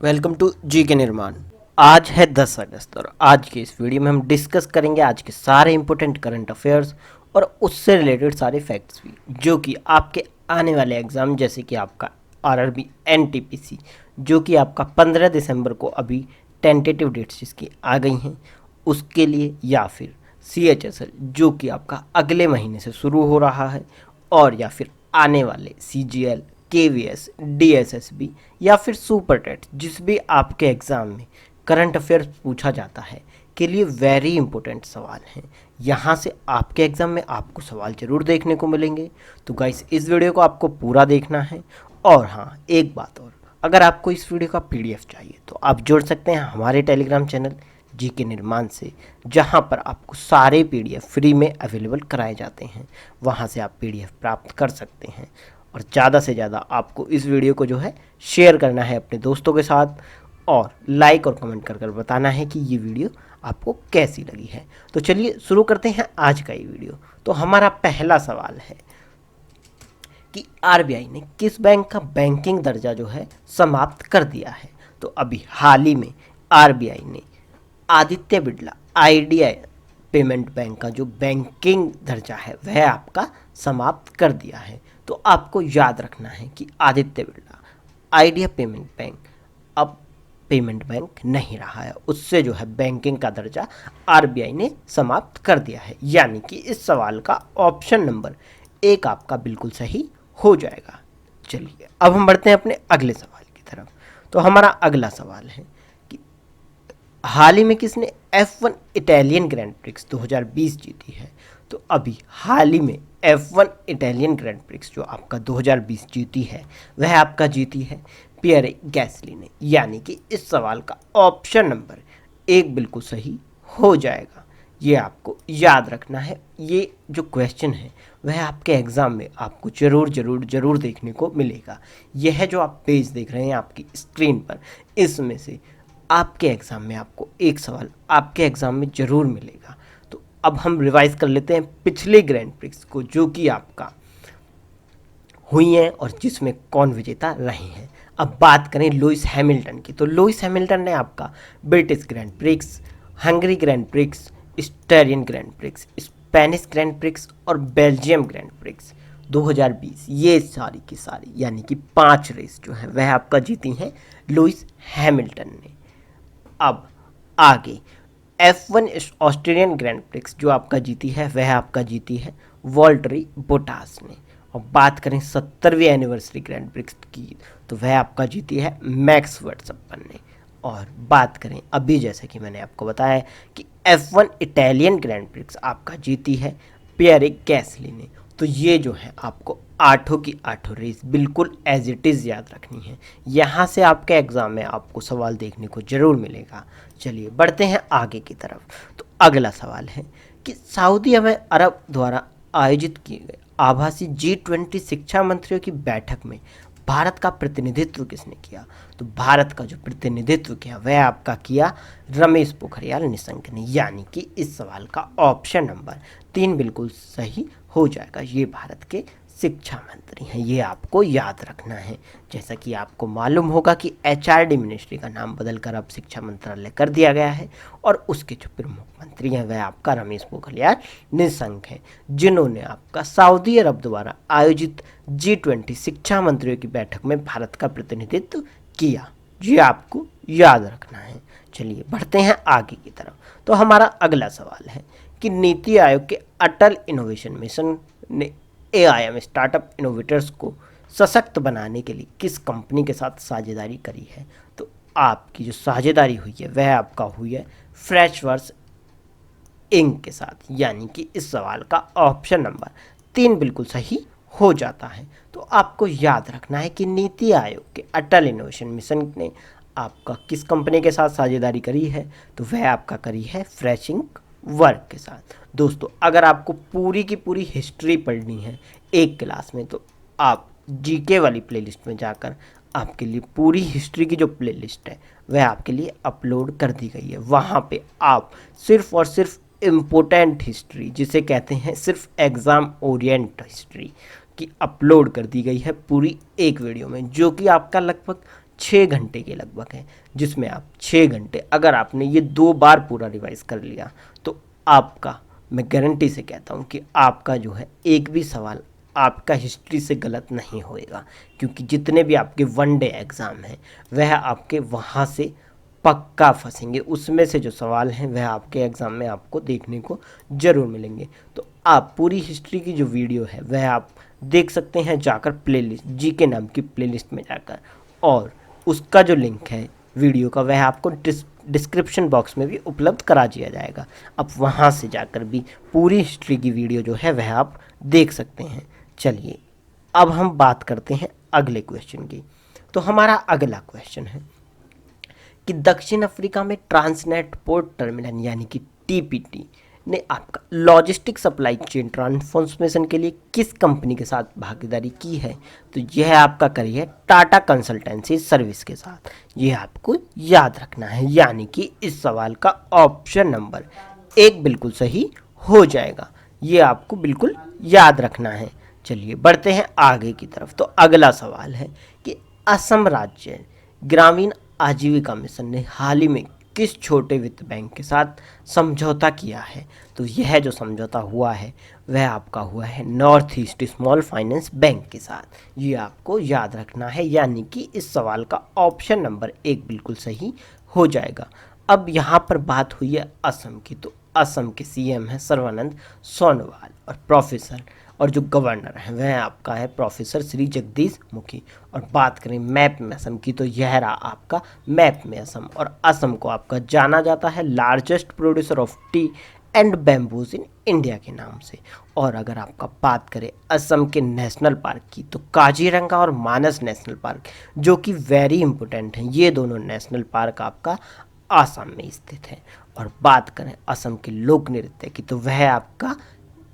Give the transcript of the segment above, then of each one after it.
Welcome to जी के निर्माण। आज है 10 अगस्त और आज के इस वीडियो में हम डिस्कस करेंगे आज के सारे इंपॉर्टेंट करंट अफेयर्स और उससे रिलेटेड सारे फैक्ट्स भी जो कि आपके आने वाले एग्ज़ाम जैसे कि आपका आरआरबी एनटीपीसी जो कि आपका 15 दिसंबर को अभी टेंटेटिव डेट्स जिसकी आ गई हैं उसके लिए, या फिर सीएचएसएल जो कि आपका अगले महीने से शुरू हो रहा है, और या फिर आने वाले सीजीएल, केवीएस, डीएसएसबी या फिर सुपर टेट जिस भी आपके एग्ज़ाम में करंट अफेयर्स पूछा जाता है के लिए वेरी इंपॉर्टेंट सवाल हैं। यहाँ से आपके एग्ज़ाम में आपको सवाल ज़रूर देखने को मिलेंगे। तो गाइस इस वीडियो को आपको पूरा देखना है। और हाँ, एक बात और, अगर आपको इस वीडियो का पीडीएफ चाहिए तो आप जुड़ सकते हैं हमारे टेलीग्राम चैनल जी के निर्माण से, जहाँ पर आपको सारे पीडीएफ फ्री में अवेलेबल कराए जाते हैं। वहाँ से आप पीडीएफ प्राप्त कर सकते हैं। और ज़्यादा से ज़्यादा आपको इस वीडियो को जो है शेयर करना है अपने दोस्तों के साथ, और लाइक और कमेंट कर बताना है कि ये वीडियो आपको कैसी लगी है। तो चलिए शुरू करते हैं आज का ये वीडियो। तो हमारा पहला सवाल है कि आरबीआई ने किस बैंक का बैंकिंग दर्जा जो है समाप्त कर दिया है। तो अभी हाल ही में आरबीआई ने Aditya Birla idea payment bank का जो बैंकिंग दर्जा है वह आपका समाप्त कर दिया है। तो आपको याद रखना है कि Aditya Birla idea payment bank अब पेमेंट बैंक नहीं रहा है, उससे जो है बैंकिंग का दर्जा आरबीआई ने समाप्त कर दिया है। यानी कि इस सवाल का ऑप्शन नंबर 1 आपका बिल्कुल सही हो जाएगा। चलिए अब हम बढ़ते हैं अपने अगले सवाल की तरफ। तो हमारा अगला सवाल है कि हाल ही में किसने F1 इटालियन ग्रैंड प्रिक्स 2020 जीती है। तो अभी हाल ही में F1 इटालियन ग्रैंड प्रिक्स जो आपका 2020 जीती है वह आपका जीती है पियरे गैसली ने। यानी कि इस सवाल का ऑप्शन नंबर 1 बिल्कुल सही हो जाएगा। ये आपको याद रखना है। ये जो क्वेश्चन है वह आपके एग्ज़ाम में आपको ज़रूर देखने को मिलेगा। यह जो आप पेज देख रहे हैं आपकी स्क्रीन पर, इसमें से आपके एग्ज़ाम में आपको एक सवाल आपके एग्ज़ाम में ज़रूर मिलेगा। तो अब हम रिवाइज कर लेते हैं पिछले ग्रैंड प्रिक्स को जो कि आपका हुई हैं और जिसमें कौन विजेता रहे हैं। अब बात करें लुइस हैमिल्टन की, तो लुइस हैमिल्टन ने आपका British Grand Prix, Hungary Grand Prix, Styrian Grand Prix, Spanish Grand Prix और बेल्जियम ग्रैंड प्रिक्स 2020 ये सारी की सारी यानी कि 5 रेस जो है वह आपका जीती हैं लुइस हैमिल्टन ने। अब आगे F1 ऑस्ट्रेलियन ग्रैंड प्रिक्स जो आपका जीती है वह आपका जीती है वॉल्टरी बोटास ने। और बात करें 70वीं एनिवर्सरी ग्रैंड प्रिक्स की तो वह आपका जीती है मैक्स वर्स्टैपेन ने। और बात करें अभी जैसे कि मैंने आपको बताया कि F1 इटालियन ग्रैंड प्रिक्स आपका जीती है पियरे गैसली ने। तो ये जो है आपको आठों की आठों रेस बिल्कुल एज इट इज़ याद रखनी है। यहाँ से आपके एग्ज़ाम में आपको सवाल देखने को ज़रूर मिलेगा। चलिए बढ़ते हैं आगे की तरफ। तो अगला सवाल है कि सऊदी अरब द्वारा आयोजित किए गए आभासी G20 शिक्षा मंत्रियों की बैठक में भारत का प्रतिनिधित्व किसने किया। तो भारत का जो प्रतिनिधित्व किया वह आपका किया रमेश पोखरियाल निशंक ने। यानी कि इस सवाल का ऑप्शन नंबर 3 बिल्कुल सही हो जाएगा। ये भारत के शिक्षा मंत्री हैं, ये आपको याद रखना है। जैसा कि आपको मालूम होगा कि एचआरडी मिनिस्ट्री का नाम बदलकर अब शिक्षा मंत्रालय कर दिया गया है और उसके जो प्रमुख मंत्री हैं वह आपका रमेश पोखरियाल निशंक हैं, जिन्होंने आपका सऊदी अरब द्वारा आयोजित G20 शिक्षा मंत्रियों की बैठक में भारत का प्रतिनिधित्व किया। ये आपको याद रखना है। चलिए बढ़ते हैं आगे की तरफ। तो हमारा अगला सवाल है कि नीति आयोग के अटल इनोवेशन मिशन ने AIM स्टार्टअप इनोवेटर्स को सशक्त बनाने के लिए किस कंपनी के साथ साझेदारी करी है। तो आपकी जो साझेदारी हुई है वह आपका हुई है फ्रेशवर्स इंक के साथ। यानी कि इस सवाल का ऑप्शन नंबर 3 बिल्कुल सही हो जाता है। तो आपको याद रखना है कि नीति आयोग के अटल इनोवेशन मिशन ने आपका किस कंपनी के साथ साझेदारी करी है। तो वह आपका करी है फ्रेशिंग वर्क के साथ। दोस्तों अगर आपको पूरी की पूरी हिस्ट्री पढ़नी है एक क्लास में तो आप जीके वाली प्लेलिस्ट में जाकर आपके लिए पूरी हिस्ट्री की जो प्लेलिस्ट है वह आपके लिए अपलोड कर दी गई है। वहाँ पे आप सिर्फ और सिर्फ इम्पोर्टेंट हिस्ट्री जिसे कहते हैं सिर्फ एग्ज़ाम ओरिएंट हिस्ट्री की अपलोड कर दी गई है पूरी एक वीडियो में, जो कि आपका लगभग 6 घंटे के लगभग है, जिसमें आप 6 घंटे अगर आपने ये 2 बार पूरा रिवाइज कर लिया तो आपका, मैं गारंटी से कहता हूँ कि आपका जो है एक भी सवाल आपका हिस्ट्री से गलत नहीं होएगा, क्योंकि जितने भी आपके वन डे एग्ज़ाम हैं वह आपके वहाँ से पक्का फंसेंगे। उसमें से जो सवाल हैं वह आपके एग्ज़ाम में आपको देखने को ज़रूर मिलेंगे। तो आप पूरी हिस्ट्री की जो वीडियो है वह आप देख सकते हैं जाकर प्लेलिस्ट, जी के नाम की प्लेलिस्ट में जाकर, और उसका जो लिंक है वीडियो का वह आपको डिस्क्रिप्शन बॉक्स में भी उपलब्ध करा दिया जाएगा। आप वहाँ से जाकर भी पूरी हिस्ट्री की वीडियो जो है वह आप देख सकते हैं। चलिए अब हम बात करते हैं अगले क्वेश्चन की। तो हमारा अगला क्वेश्चन है कि दक्षिण अफ्रीका में ट्रांसनेट पोर्ट टर्मिनल यानी कि टीपीटी ने आपका लॉजिस्टिक सप्लाई चेन ट्रांसफॉर्मेशन के लिए किस कंपनी के साथ भागीदारी की है? तो यह आपका करी है टाटा कंसल्टेंसी सर्विस के साथ। यह आपको याद रखना है, यानी कि इस सवाल का ऑप्शन नंबर 1 बिल्कुल सही हो जाएगा। ये आपको बिल्कुल याद रखना है। चलिए बढ़ते हैं आगे की तरफ। तो अगला सवाल है कि असम राज्य ग्रामीण आजीविका मिशन ने हाल ही में किस छोटे वित्त बैंक के साथ समझौता किया है? तो यह जो समझौता हुआ है वह आपका हुआ है north east small finance bank के साथ। ये आपको याद रखना है, यानी कि इस सवाल का ऑप्शन नंबर 1 बिल्कुल सही हो जाएगा। अब यहाँ पर बात हुई है असम की, तो असम के सीएम हैं सर्बानंद सोनोवाल, और प्रोफेसर और जो गवर्नर है वह आपका है प्रोफेसर श्री जगदीश मुखी। और बात करें मैप में असम की, तो यह रहा आपका मैप में असम। और असम को आपका जाना जाता है largest producer of T and bamboos in India के नाम से। और अगर आपका बात करें असम के नेशनल पार्क की, तो काजीरंगा और मानस नेशनल पार्क जो कि वेरी इंपॉर्टेंट हैं, ये दोनों नेशनल पार्क आपका आसाम में स्थित है। और बात करें असम के लोक नृत्य की, तो वह आपका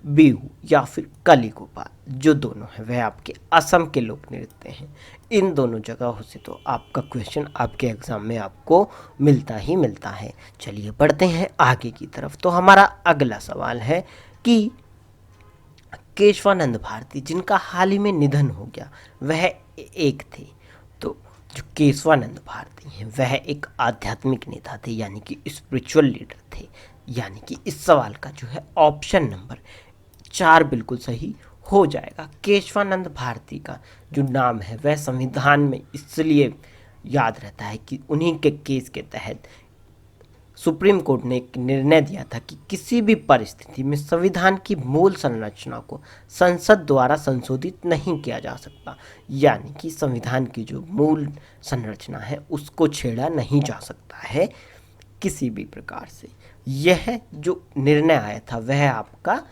बिहू या फिर कलीगोपाल जो दोनों हैं वह आपके असम के लोक नृत्य हैं। इन दोनों जगहों से तो आपका क्वेश्चन आपके एग्ज़ाम में आपको मिलता ही मिलता है। चलिए बढ़ते हैं आगे की तरफ। तो हमारा अगला सवाल है कि केशवानंद भारती जिनका हाल ही में निधन हो गया वह एक थे। तो जो केशवानंद भारती हैं वह एक आध्यात्मिक नेता थे, यानी कि स्पिरिचुअल लीडर थे। यानी कि इस सवाल का जो है ऑप्शन नंबर 4 बिल्कुल सही हो जाएगा। केशवानंद भारती का जो नाम है वह संविधान में इसलिए याद रहता है कि उन्हीं के केस के तहत सुप्रीम कोर्ट ने एक निर्णय दिया था कि किसी भी परिस्थिति में संविधान की मूल संरचना को संसद द्वारा संशोधित नहीं किया जा सकता। यानी कि संविधान की जो मूल संरचना है उसको छेड़ा नहीं जा सकता है किसी भी प्रकार से। यह जो निर्णय आया था वह आपका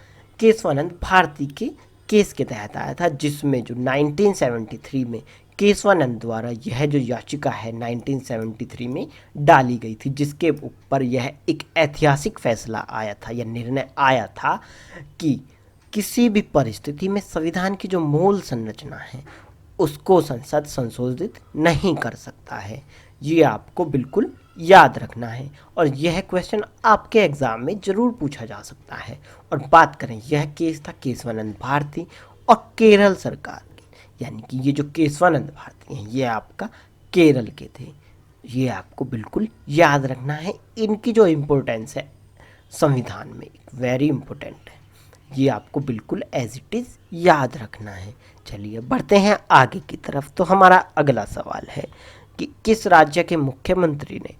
केशवानंद भारती के केस के तहत आया था, जिसमें जो 1973 में केशवानंद द्वारा यह जो याचिका है 1973 में डाली गई थी, जिसके ऊपर यह एक ऐतिहासिक फैसला आया था या निर्णय आया था कि किसी भी परिस्थिति में संविधान की जो मूल संरचना है उसको संसद संशोधित नहीं कर सकता है। ये आपको बिल्कुल याद रखना है, और यह क्वेश्चन आपके एग्ज़ाम में ज़रूर पूछा जा सकता है। और बात करें, यह केस था केशवानंद भारती और केरल सरकार की, यानी कि ये जो केशवानंद भारती हैं ये आपका केरल के थे। ये आपको बिल्कुल याद रखना है। इनकी जो इम्पोर्टेंस है संविधान में वेरी इम्पोर्टेंट है, ये आपको बिल्कुल एज इट इज़ याद रखना है। चलिए बढ़ते हैं आगे की तरफ। तो हमारा अगला सवाल है कि किस राज्य के मुख्यमंत्री ने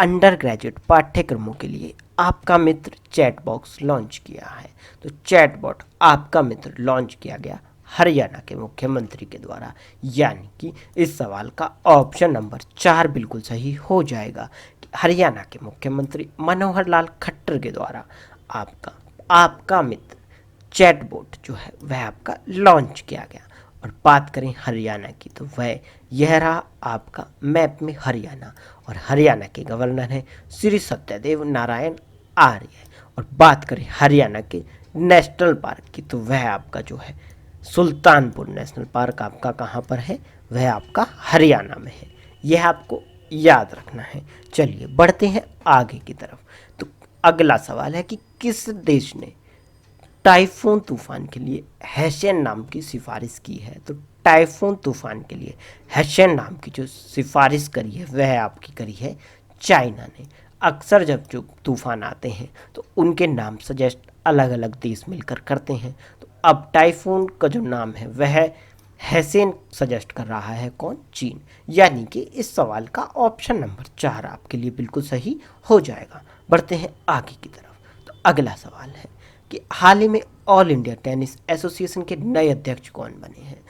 अंडर ग्रेजुएट पाठ्यक्रमों के लिए आपका मित्र चैट बॉक्स लॉन्च किया है? तो चैटबॉट आपका मित्र लॉन्च किया गया हरियाणा के मुख्यमंत्री के द्वारा। यानी कि इस सवाल का ऑप्शन नंबर 4 बिल्कुल सही हो जाएगा कि हरियाणा के मुख्यमंत्री मनोहर लाल खट्टर के द्वारा आपका मित्र चैटबॉट जो है वह आपका लॉन्च किया गया। और बात करें हरियाणा की, तो वह यह रहा आपका मैप में हरियाणा, और हरियाणा के गवर्नर हैं श्री सत्यदेव नारायण आर्य। और बात करें हरियाणा के नेशनल पार्क की, तो वह आपका जो है सुल्तानपुर नेशनल पार्क आपका कहाँ पर है? वह आपका हरियाणा में है। यह आपको याद रखना है। चलिए बढ़ते हैं आगे की तरफ। तो अगला सवाल है कि किस देश ने टाइफून तूफान के लिए हैशियन नाम की सिफारिश की है? तो टाइफून तूफान के लिए हेशन नाम की जो सिफारिश करी है वह आपकी करी है चाइना ने। अक्सर जब जो तूफान आते हैं तो उनके नाम सजेस्ट अलग अलग देश मिलकर करते हैं। तो अब टाइफून का जो नाम है वह हेसेन सजेस्ट कर रहा है, कौन? चीन। यानी कि इस सवाल का ऑप्शन नंबर 4 आपके लिए बिल्कुल सही हो जाएगा। बढ़ते हैं आगे की तरफ। तो अगला सवाल है कि हाल ही में ऑल इंडिया टेनिस एसोसिएशन के नए अध्यक्ष कौन बने हैं?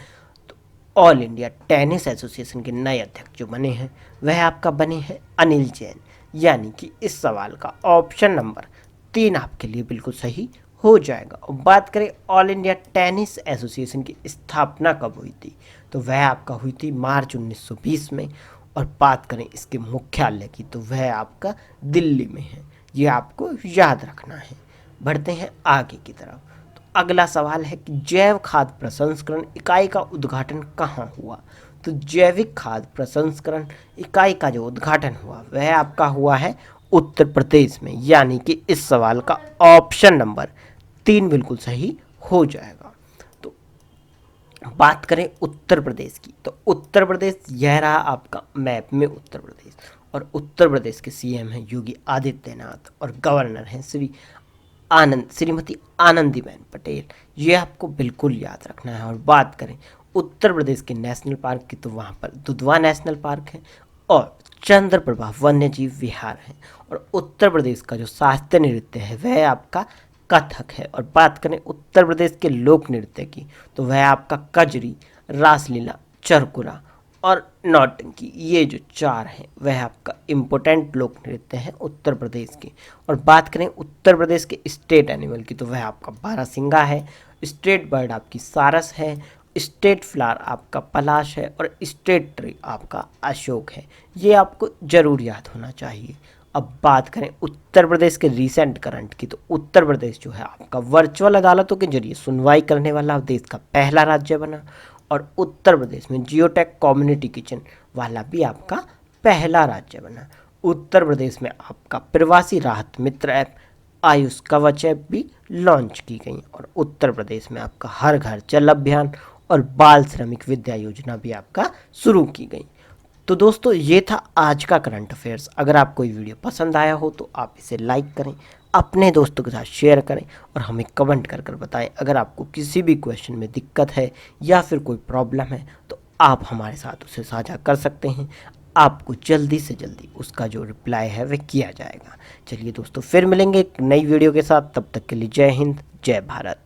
तो ऑल इंडिया टेनिस एसोसिएशन के नए अध्यक्ष जो बने हैं वह आपका बने हैं अनिल जैन। यानी कि इस सवाल का ऑप्शन नंबर 3 आपके लिए बिल्कुल सही हो जाएगा। और बात करें ऑल इंडिया टेनिस एसोसिएशन की स्थापना कब हुई थी, तो वह आपका हुई थी मार्च 1920 में। और बात करें इसके मुख्यालय की तो वह आपका दिल्ली में है, ये आपको याद रखना है। बढ़ते हैं आगे की तरफ। तो अगला सवाल है कि जैव खाद्य प्रसंस्करण इकाई का उद्घाटन कहाँ हुआ? तो जैविक खाद्य प्रसंस्करण इकाई का जो उद्घाटन हुआ वह आपका हुआ है उत्तर प्रदेश में। यानी कि इस सवाल का ऑप्शन नंबर 3 बिल्कुल सही हो जाएगा। तो बात करें उत्तर प्रदेश की, तो उत्तर प्रदेश यह रहा आपका मैप में उत्तर प्रदेश। और उत्तर प्रदेश के सीएम हैं योगी आदित्यनाथ और गवर्नर हैं श्रीमती आनंदीबेन पटेल। ये आपको बिल्कुल याद रखना है। और बात करें उत्तर प्रदेश के नेशनल पार्क की तो वहाँ पर दुधवा नेशनल पार्क है और चंद्रप्रभा वन्यजीव विहार है। और उत्तर प्रदेश का जो शास्त्रीय नृत्य है वह आपका कथक है। और बात करें उत्तर प्रदेश के लोक नृत्य की तो वह आपका कजरी, रासलीला, चरकुरा और नौटंकी, ये जो 4 हैं वह आपका इम्पोर्टेंट लोक नृत्य हैं उत्तर प्रदेश के। और बात करें उत्तर प्रदेश के स्टेट एनिमल की तो वह आपका बारहसिंगा है, स्टेट बर्ड आपकी सारस है, स्टेट फ्लावर आपका पलाश है और स्टेट ट्री आपका अशोक है। ये आपको ज़रूर याद होना चाहिए। अब बात करें उत्तर प्रदेश के रीसेंट करंट की तो उत्तर प्रदेश जो है आपका वर्चुअल अदालतों के जरिए सुनवाई करने वाला देश का पहला राज्य बना। और उत्तर प्रदेश में जियोटेक कम्युनिटी किचन वाला भी आपका पहला राज्य बना। उत्तर प्रदेश में आपका प्रवासी राहत मित्र ऐप आयुष कवच ऐप भी लॉन्च की गई। और उत्तर प्रदेश में आपका हर घर जल अभियान और बाल श्रमिक विद्या योजना भी आपका शुरू की गई। तो दोस्तों ये था आज का करंट अफेयर्स। अगर आपको ये वीडियो पसंद आया हो तो आप इसे लाइक करें, अपने दोस्तों के साथ शेयर करें और हमें कमेंट कर बताएं। अगर आपको किसी भी क्वेश्चन में दिक्कत है या फिर कोई प्रॉब्लम है तो आप हमारे साथ उसे साझा कर सकते हैं। आपको जल्दी से जल्दी उसका जो रिप्लाई है वह किया जाएगा। चलिए दोस्तों फिर मिलेंगे एक नई वीडियो के साथ, तब तक के लिए जय हिंद, जय भारत।